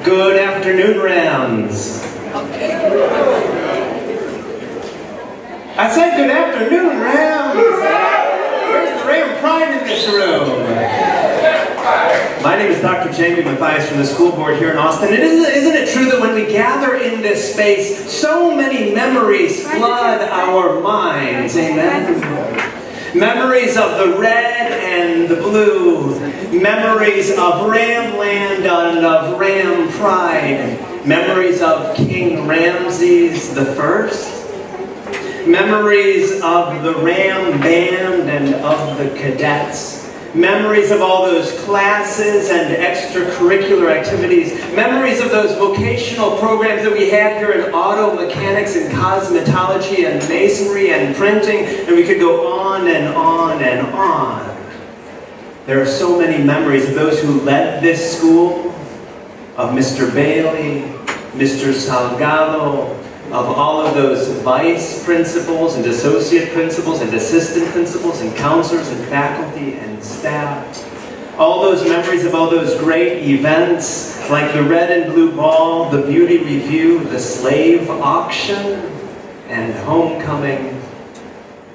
Good afternoon, Rams. I said good afternoon, Rams. Where's the Ram pride in this room? My name is Dr. Jayme Mathias from the school board here in Austin. And isn't it true that when we gather in this space, so many memories flood our minds? Amen. Memories of the red and the blue. Memories of Ramland and of Ram Pride. Memories of King Ramses the First. Memories of the Ram Band and of the cadets. Memories of all those classes and extracurricular activities. Memories of those vocational programs that we had here in auto mechanics and cosmetology and masonry and printing, and we could go on and on and on. There are so many memories of those who led this school, of Mr. Bailey, Mr. Salgado, of all of those vice principals and associate principals and assistant principals and counselors and faculty and staff. All those memories of all those great events like the Red and Blue Ball, the Beauty Review, the Slave Auction, and Homecoming.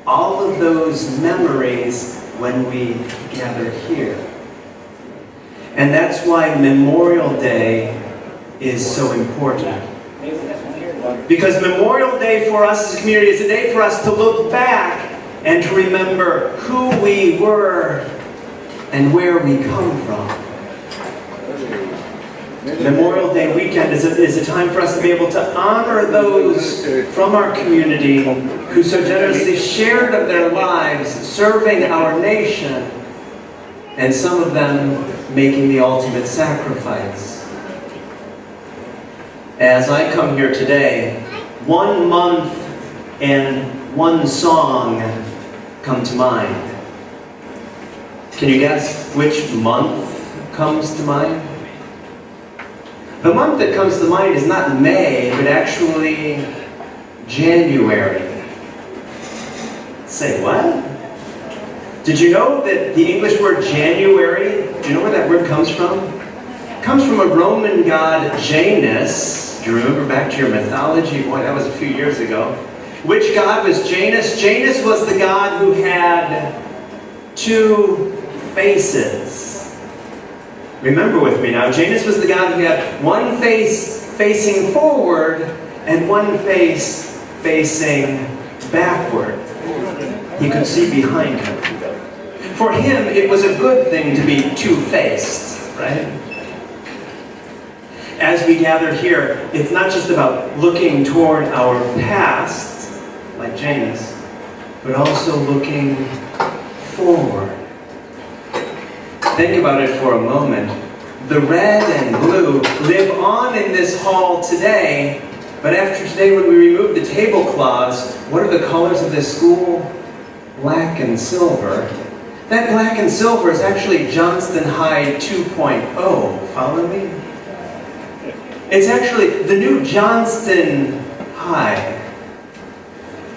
All of those memories when we gather here. And that's why Memorial Day is so important. Because Memorial Day for us as a community is a day for us to look back and to remember who we were and where we come from. Memorial Day weekend is a time for us to be able to honor those from our community who so generously shared of their lives serving our nation, and some of them making the ultimate sacrifice. As I come here today, 1 month and 1 song come to mind. Can you guess which month comes to mind? The month that comes to mind is not May, but actually January. Say what? Did you know that the English word January, do you know where that word comes from? It comes from a Roman god, Janus. Do you remember back to your mythology? Boy, that was a few years ago. Which god was Janus? Janus was the god who had 2 faces. Remember with me now, Janus was the god who had 1 face facing forward and 1 face facing backward. He could see behind him. For him, it was a good thing to be 2-faced, right? As we gather here, it's not just about looking toward our past, like Janus, but also looking forward. Think about it for a moment. The red and blue live on in this hall today, but after today when we remove the tablecloths, what are the colors of this school? Black and silver. That black and silver is actually Johnston High 2.0. Follow me? It's actually the new Johnston High.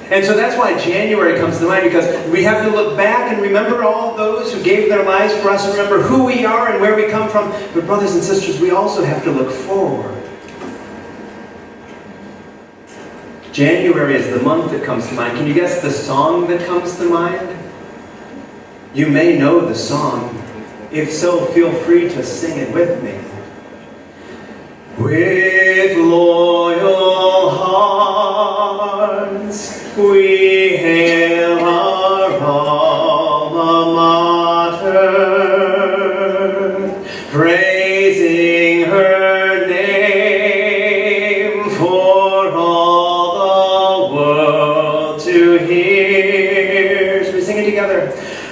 And so that's why January comes to mind, because we have to look back and remember all those who gave their lives for us, and remember who we are and where we come from. But brothers and sisters, we also have to look forward. January is the month that comes to mind. Can you guess the song that comes to mind? You may know the song. If so, feel free to sing it with me. With loyal hearts, we hail our alma mater, praising her name for all the world to hear. Should we sing it together?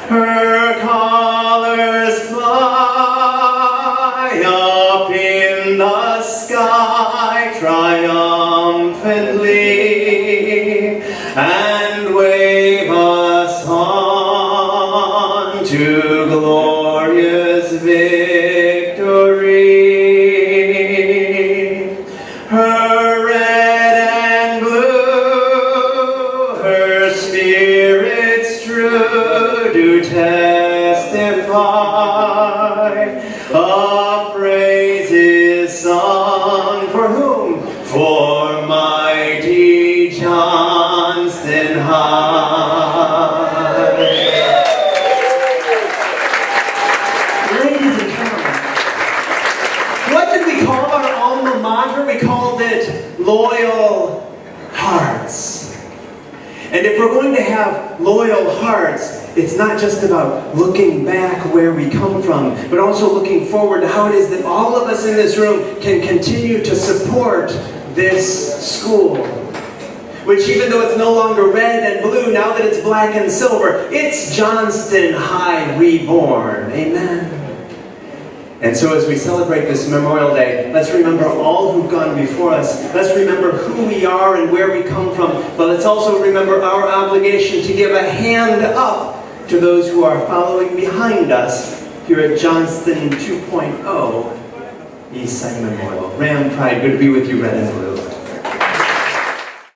Her colors fly up in the sky triumphantly and wave us on to glorious victory. Her red and blue, her spirits true do testify of praises sung loyal hearts. And if we're going to have loyal hearts, it's not just about looking back where we come from, but also looking forward to how it is that all of us in this room can continue to support this school. Which, even though it's no longer red and blue, now that it's black and silver, it's Johnston High reborn. Amen. And so as we celebrate this Memorial Day, let's remember all who've gone before us. Let's remember who we are and where we come from. But let's also remember our obligation to give a hand up to those who are following behind us here at Johnston 2.0 East Side Memorial. Ram Pride, good to be with you, red and blue.